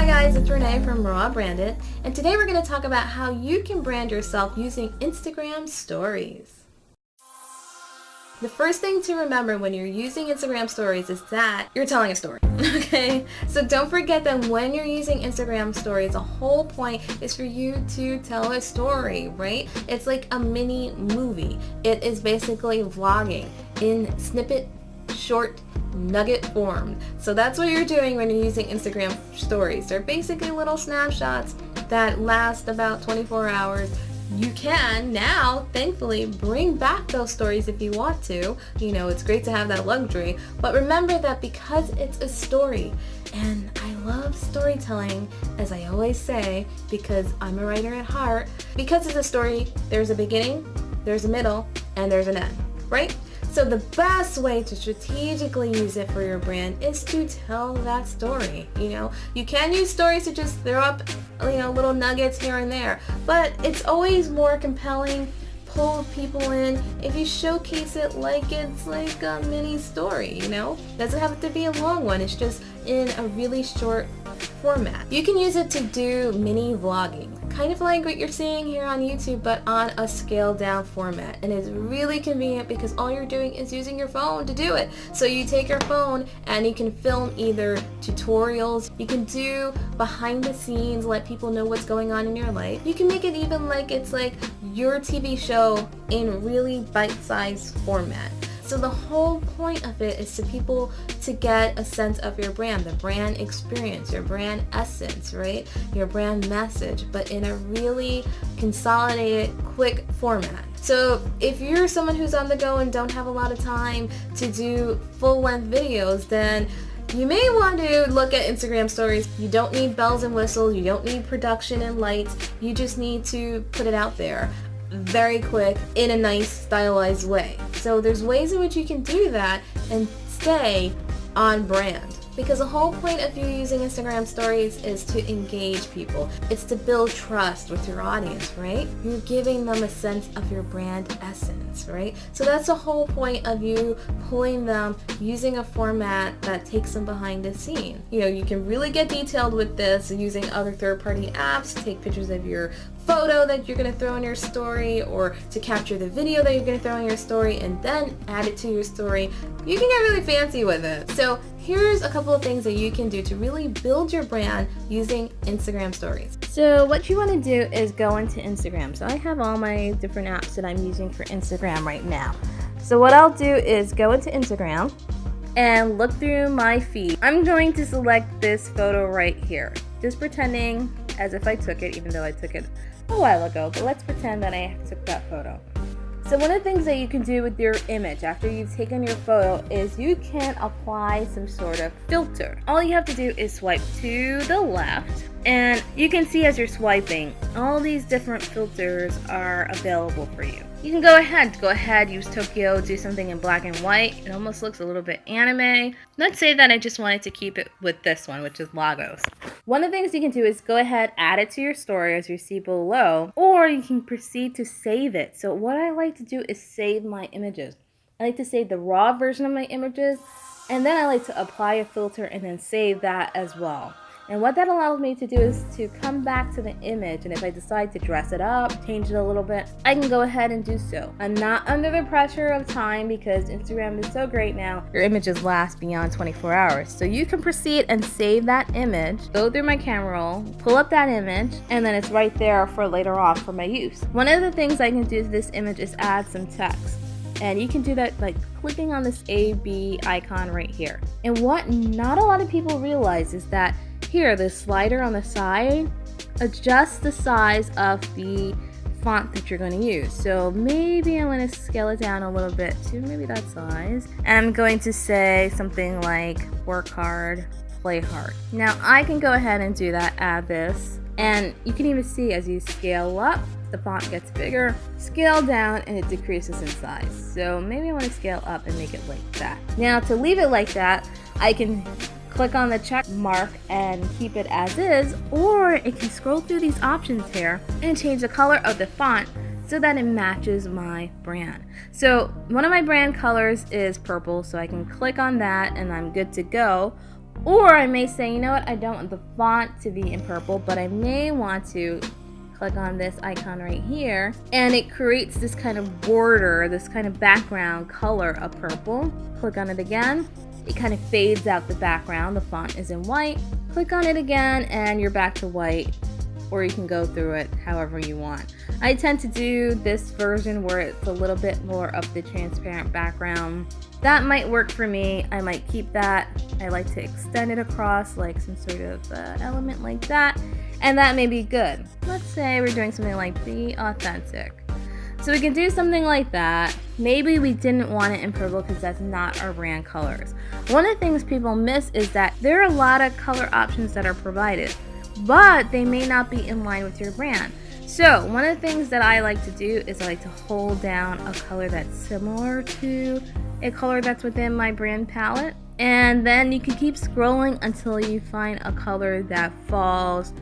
Hi guys, it's Renee from Raw Branded, and today we're going to talk about how you can brand yourself using Instagram Stories. The first thing to remember when you're using Instagram Stories is that you're telling a story, okay? So don't forget that when you're using Instagram Stories, the whole point is for you to tell a story, right? It's like a mini movie. It is basically vlogging in snippet, short, nugget form. So that's what you're doing when you're using Instagram Stories. They're basically little snapshots that last about 24 hours. You can now, thankfully, bring back those stories if you want to. You know, it's great to have that luxury. But remember that because it's a story, and I love storytelling, as I always say, because I'm a writer at heart, because it's a story, there's a beginning, there's a middle, and there's an end, right? So the best way to strategically use it for your brand is to tell that story. You know, you can use stories to just throw up, little nuggets here and there, but it's always more compelling, pull people in if you showcase it like it's like a mini story, Doesn't have to be a long one, it's just in a really short format. You can use it to do mini vlogging, kind of like what you're seeing here on YouTube, but on a scaled down format. And it's really convenient because all you're doing is using your phone to do it. So you take your phone and you can film either tutorials, you can do behind the scenes, let people know what's going on in your life. You can make it even like it's like your TV show in really bite-sized format. So the whole point of it is to people to get a sense of your brand, the brand experience, your brand essence, right? Your brand message, but in a really consolidated, quick format. So if you're someone who's on the go and don't have a lot of time to do full-length videos, then you may want to look at Instagram Stories. You don't need bells and whistles, you don't need production and lights, you just need to put it out there very quick in a nice stylized way. So there's ways in which you can do that and stay on brand. Because the whole point of you using Instagram Stories is to engage people. It's to build trust with your audience, right? You're giving them a sense of your brand essence, right? So that's the whole point of you pulling them using a format that takes them behind the scene. You can really get detailed with this using other third-party apps, take pictures of your photo that you're going to throw in your story, or to capture the video that you're going to throw in your story and then add it to your story. You can get really fancy with it. So here's a couple of things that you can do to really build your brand using Instagram Stories. So what you want to do is go into Instagram. So I have all my different apps that I'm using for Instagram right now. So what I'll do is go into Instagram and look through my feed. I'm going to select this photo right here, just pretending as if I took it, even though I took it a while ago, but let's pretend that I took that photo. So one of the things that you can do with your image after you've taken your photo is you can apply some sort of filter. All you have to do is swipe to the left, and you can see as you're swiping, all these different filters are available for you. You can go ahead, use Tokyo, do something in black and white. It almost looks a little bit anime. Let's say that I just wanted to keep it with this one, which is Lagos. One of the things you can do is go ahead, add it to your story as you see below, or you can proceed to save it. So what I like to do is save my images. I like to save the raw version of my images, and then I like to apply a filter and then save that as well. And what that allows me to do is to come back to the image, and if I decide to dress it up, change it a little bit, I can go ahead and do so. I'm not under the pressure of time because Instagram is so great now. Your images last beyond 24 hours. So you can proceed and save that image, go through my camera roll, pull up that image, and then it's right there for later on for my use. One of the things I can do to this image is add some text. And you can do that by clicking on this AB icon right here. And what not a lot of people realize is that here, the slider on the side adjusts the size of the font that you're going to use. So maybe I'm going to scale it down a little bit to maybe that size. And I'm going to say something like work hard, play hard. Now I can go ahead and do that, add this, and you can even see as you scale up, the font gets bigger, scale down, and it decreases in size. So maybe I want to scale up and make it like that. Now to leave it like that, I can click on the check mark and keep it as is, or it can scroll through these options here and change the color of the font so that it matches my brand. So one of my brand colors is purple, so I can click on that and I'm good to go. Or I may say, you know what, I don't want the font to be in purple, but I may want to click on this icon right here, and it creates this kind of border, this kind of background color of purple. Click on it again, it kind of fades out the background, the font is in white. Click on it again and you're back to white, or you can go through it however you want. I tend to do this version where it's a little bit more of the transparent background. That might work for me. I might keep that. I like to extend it across like some sort of element like that, and that may be good. Let's say we're doing something like be authentic. So we can do something like that. Maybe we didn't want it in purple because that's not our brand colors. One of the things people miss is that there are a lot of color options that are provided, but they may not be in line with your brand. So one of the things that I like to do is I like to hold down a color that's similar to a color that's within my brand palette, and then you can keep scrolling until you find a color that falls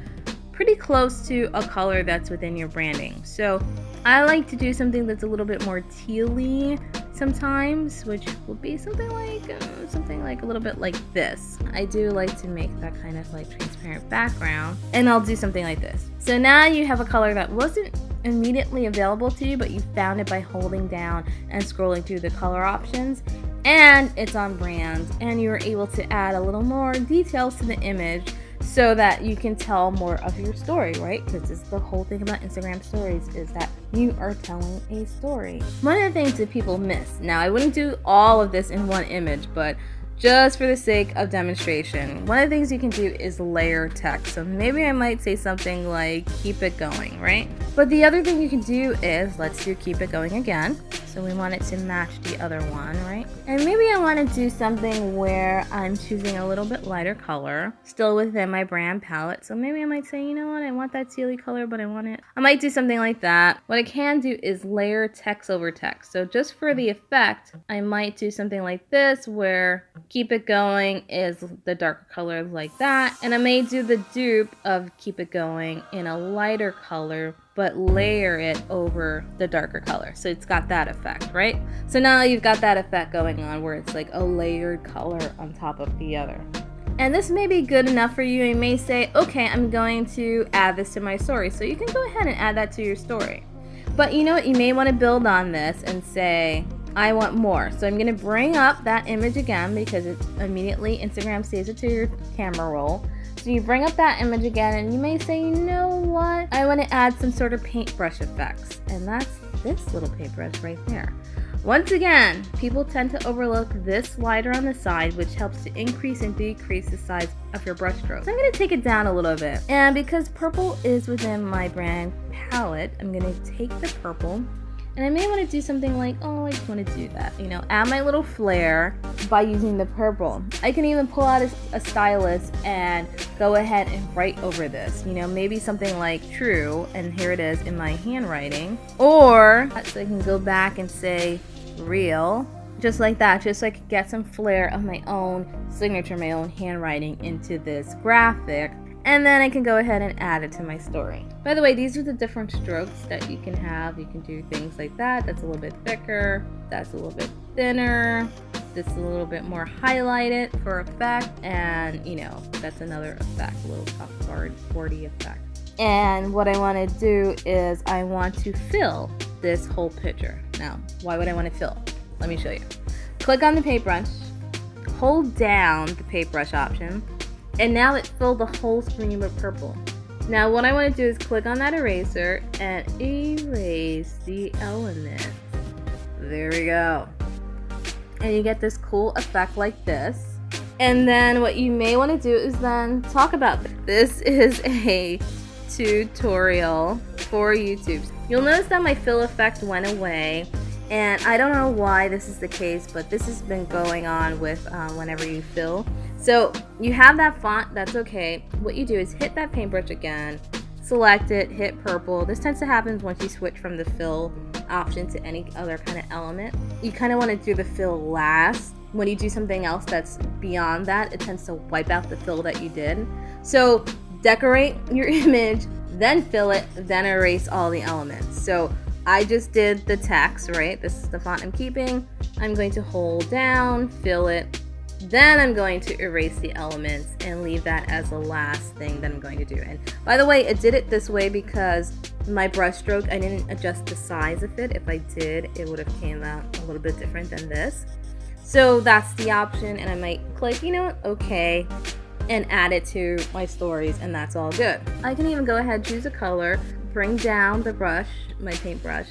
pretty close to a color that's within your branding. So I like to do something that's a little bit more teal-y sometimes, which will be something like a little bit like this. I do like to make that kind of like transparent background, and I'll do something like this. So now you have a color that wasn't immediately available to you, but you found it by holding down and scrolling through the color options, and it's on brand, and you're able to add a little more details to the image so that you can tell more of your story, right? Because it's the whole thing about Instagram stories is that you are telling a story. One of the things that people miss, now I wouldn't do all of this in one image, but just for the sake of demonstration, one of the things you can do is layer text. So maybe I might say something like keep it going, right? But the other thing you can do is, let's do keep it going again. So we want it to match the other one, right? And maybe I want to do something where I'm choosing a little bit lighter color, still within my brand palette. So maybe I might say, you know what, I want that tealy color, but I might do something like that. What I can do is layer text over text. So just for the effect, I might do something like this where keep it going is the darker color like that. And I may do the dupe of keep it going in a lighter color, but layer it over the darker color. So it's got that effect, right? So now you've got that effect going on where it's like a layered color on top of the other. And this may be good enough for you. You may say, okay, I'm going to add this to my story. So you can go ahead and add that to your story. But you know what? You may want to build on this and say, I want more. So I'm going to bring up that image again because it immediately Instagram saves it to your camera roll. So you bring up that image again and you may say, you know what? I want to add some sort of paintbrush effects. And that's this little paintbrush right there. Once again, people tend to overlook this slider on the side, which helps to increase and decrease the size of your brush stroke. So I'm going to take it down a little bit. And because purple is within my brand palette, I'm going to take the purple. And I may want to do something like, oh, I just want to do that, you know, add my little flair by using the purple. I can even pull out a stylus and go ahead and write over this, you know, maybe something like true, and here it is in my handwriting. Or so I can go back and say real, just like that, just so I could get some flair of my own signature, my own handwriting into this graphic. And then I can go ahead and add it to my story. By the way, these are the different strokes that you can have. You can do things like that. That's a little bit thicker. That's a little bit thinner. This is a little bit more highlighted for effect. And, you know, that's another effect, a little top boardy effect. And what I want to do is I want to fill this whole picture. Now, why would I want to fill? Let me show you. Click on the paintbrush. Hold down the paintbrush option. And now it filled the whole screen with purple. Now what I want to do is click on that eraser and erase the element. There we go. And you get this cool effect like this. And then what you may want to do is then talk about this. This is a tutorial for YouTube. You'll notice that my fill effect went away. And I don't know why this is the case, but this has been going on with whenever you fill. So you have that font, that's okay. What you do is hit that paintbrush again, select it, hit purple. This tends to happen once you switch from the fill option to any other kind of element. You kind of want to do the fill last. When you do something else that's beyond that, it tends to wipe out the fill that you did. So decorate your image, then fill it, then erase all the elements. So I just did the text, right? This is the font I'm keeping. I'm going to hold down, fill it, Then I'm going to erase the elements and leave that as the last thing that I'm going to do. And by the way, I did it this way because my brush stroke, I didn't adjust the size of it. If I did, it would have came out a little bit different than this. So that's the option, and I might click, you know what, okay, and add it to my stories, and that's all good. I can even go ahead, choose a color, bring down the brush, my paintbrush,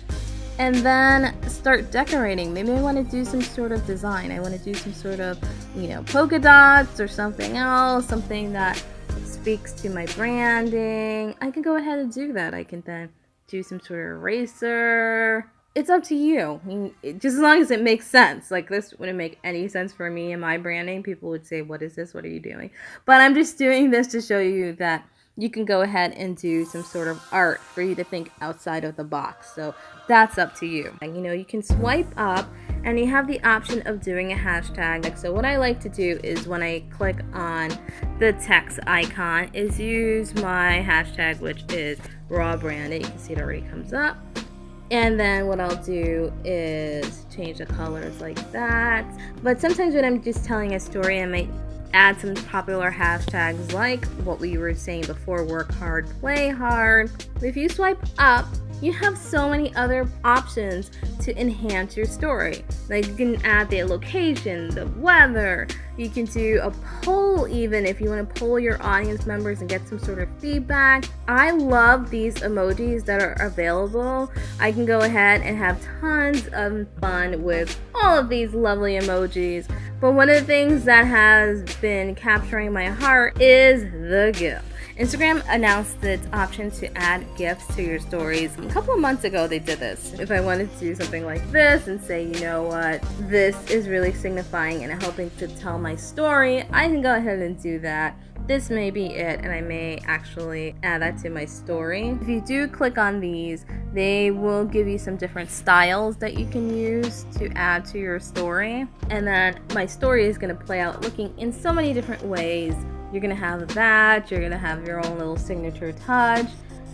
and then start decorating. Maybe I want to do some sort of design. I want to do some sort of, you know, polka dots or something else, something that speaks to my branding. I can go ahead and do that. I can then do some sort of eraser. It's up to you. I mean, just as long as it makes sense. Like, this wouldn't make any sense for me and my branding. People would say, what is this? What are you doing? But I'm just doing this to show you that you can go ahead and do some sort of art for you to think outside of the box. So that's up to you. And, you know, you can swipe up and you have the option of doing a hashtag. So what I like to do is when I click on the text icon is use my hashtag, which is raw branded. You can see it already comes up. And then what I'll do is change the colors like that. But sometimes when I'm just telling a story, I might add some popular hashtags like what we were saying before, work hard, play hard. But if you swipe up, you have so many other options to enhance your story. Like, you can add the location, the weather. You can do a poll even if you want to poll your audience members and get some sort of feedback. I love these emojis that are available. I can go ahead and have tons of fun with all of these lovely emojis. But one of the things that has been capturing my heart is the GIF. Instagram announced its option to add GIFs to your stories. A couple of months ago they did this. If I wanted to do something like this and say, you know what, this is really signifying and helping to tell my story, I can go ahead and do that. This may be it, and I may actually add that to my story. If you do click on these, they will give you some different styles that you can use to add to your story. And then my story is going to play out looking in so many different ways. You're going to have that, you're going to have your own little signature touch.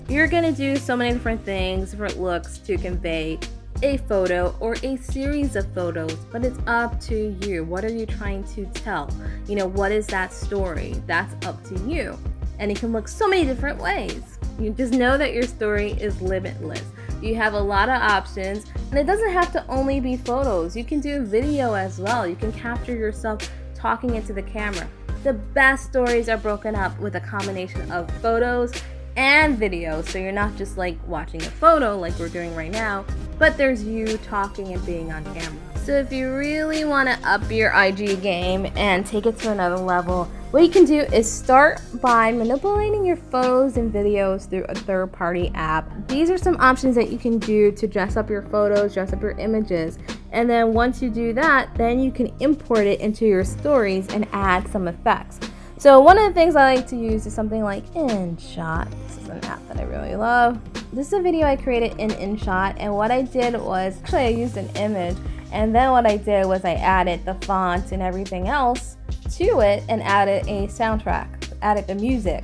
You're going to do so many different things, different looks to convey a photo or a series of photos, but it's up to you. What are you trying to tell? You know, what is that story? That's up to you. And it can look so many different ways. You just know that your story is limitless. You have a lot of options, and it doesn't have to only be photos. You can do video as well. You can capture yourself talking into the camera. The best stories are broken up with a combination of photos and video, so you're not just like watching a photo like we're doing right now, but there's you talking and being on camera. So if you really want to up your IG game and take it to another level, what you can do is start by manipulating your photos and videos through a third-party app. These are some options that you can do to dress up your photos, dress up your images. And then once you do that, then you can import it into your stories and add some effects. So one of the things I like to use is something like InShot. This is an app that I really love. This is a video I created in InShot, and what I did was, actually I used an image, and then what I did was I added the font and everything else to it and added a soundtrack, added the music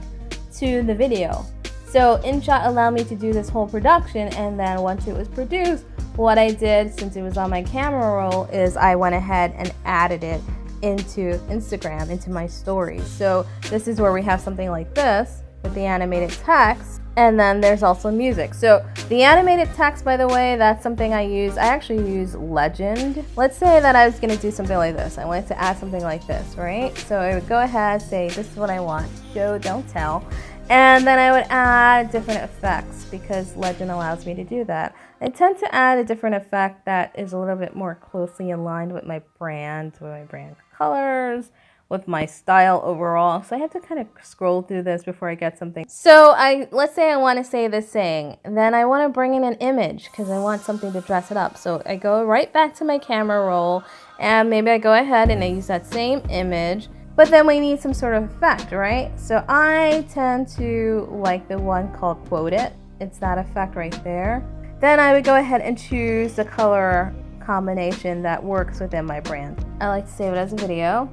to the video. So InShot allowed me to do this whole production, and then once it was produced, what I did, since it was on my camera roll, is I went ahead and added it into Instagram, into my stories. So this is where we have something like this with the animated text, and then there's also music. So the animated text, by the way, that's something I use. I actually use Legend. Let's say that I was gonna do something like this. I wanted to add something like this, right? So I would go ahead, say, this is what I want, show, don't tell. And then I would add different effects because Legend allows me to do that. I tend to add a different effect that is a little bit more closely aligned with my brand colors, with my style overall. So I have to kind of scroll through this before I get something. So let's say I want to say this saying, then I want to bring in an image because I want something to dress it up. So I go right back to my camera roll, and maybe I go ahead and I use that same image. But then we need some sort of effect, right? So I tend to like the one called Quote It. It's that effect right there. Then I would go ahead and choose the color combination that works within my brand. I like to save it as a video.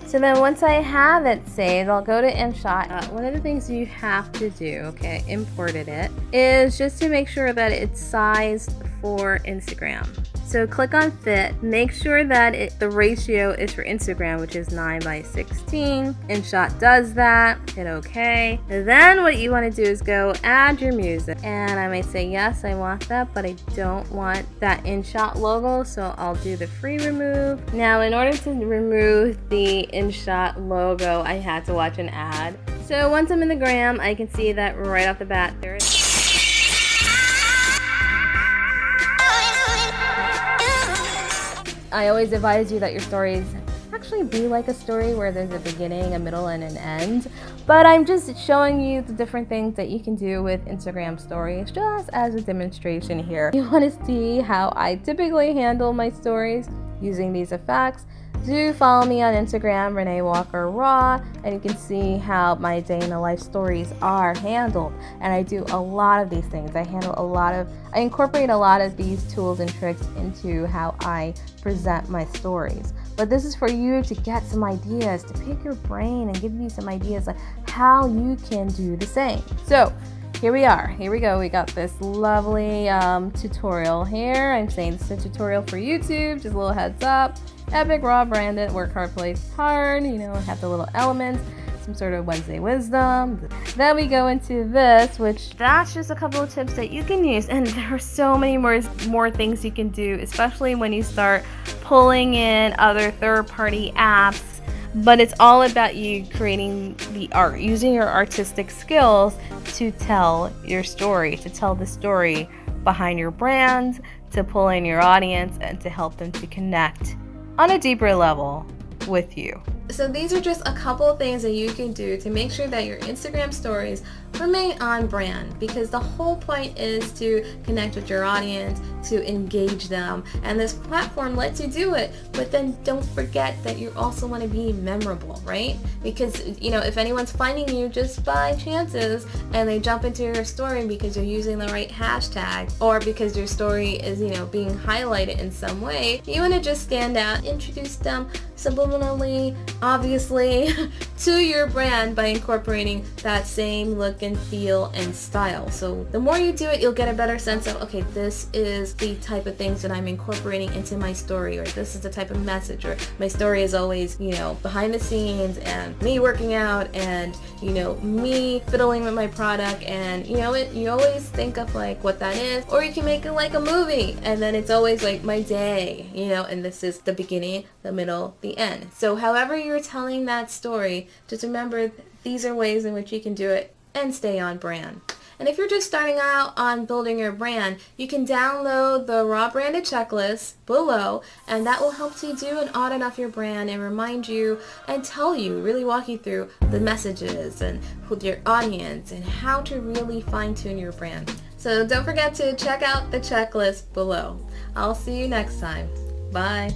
So then once I have it saved, I'll go to InShot. One of the things you have to do, okay, imported it, is just to make sure that it's sized for Instagram. So So click on fit. Make sure that the ratio is for Instagram, which is 9:16. InShot does that. Hit OK. Then what you want to do is go add your music. And I may say, yes, I want that, but I don't want that InShot logo, so I'll do the free remove. Now, in order to remove the InShot logo, I had to watch an ad. So once I'm in the gram, I can see that right off the bat, there it is. I always advise you that your stories actually be like a story where there's a beginning, a middle, and an end. But I'm just showing you the different things that you can do with Instagram stories just as a demonstration here. If you want to see how I typically handle my stories using these effects, do follow me on Instagram, Renee Walker Raw, and you can see how my day in the life stories are handled. And I do a lot of these things. I incorporate a lot of these tools and tricks into how I present my stories. But this is for you to get some ideas, to pick your brain and give you some ideas like how you can do the same. So here we are. Here we go. We got this lovely tutorial here. I'm saying this is a tutorial for YouTube. Just a little heads up. Epic, raw, branded, work hard, play hard. You know, have the little elements. Some sort of Wednesday wisdom. Then we go into this, which that's just a couple of tips that you can use. And there are so many more things you can do, especially when you start pulling in other third-party apps. But it's all about you creating the art, using your artistic skills to tell your story, to tell the story behind your brand, to pull in your audience, and to help them to connect on a deeper level with you. So these are just a couple of things that you can do to make sure that your Instagram stories remain on brand, because the whole point is to connect with your audience, to engage them, and this platform lets you do it. But then don't forget that you also want to be memorable, right? Because, you know, if anyone's finding you just by chances and they jump into your story because you're using the right hashtag, or because your story is, you know, being highlighted in some way, you want to just stand out, introduce them subliminally, obviously, to your brand by incorporating that same look and feel and style. So the more you do it, you'll get a better sense of, okay, this is the type of things that I'm incorporating into my story, or this is the type of message, or my story is always, you know, behind the scenes and me working out and, you know, me fiddling with my product, and you know, you always think of like what that is. Or you can make it like a movie, and then it's always like my day, you know, and this is the beginning, the middle, the end. So however you're telling that story, just remember these are ways in which you can do it and stay on brand. And if you're just starting out on building your brand, you can download the Raw Branded Checklist below, and that will help you do an audit of your brand and remind you and tell you, really walk you through the messages and with your audience and how to really fine-tune your brand. So don't forget to check out the checklist below. I'll see you next time. Bye.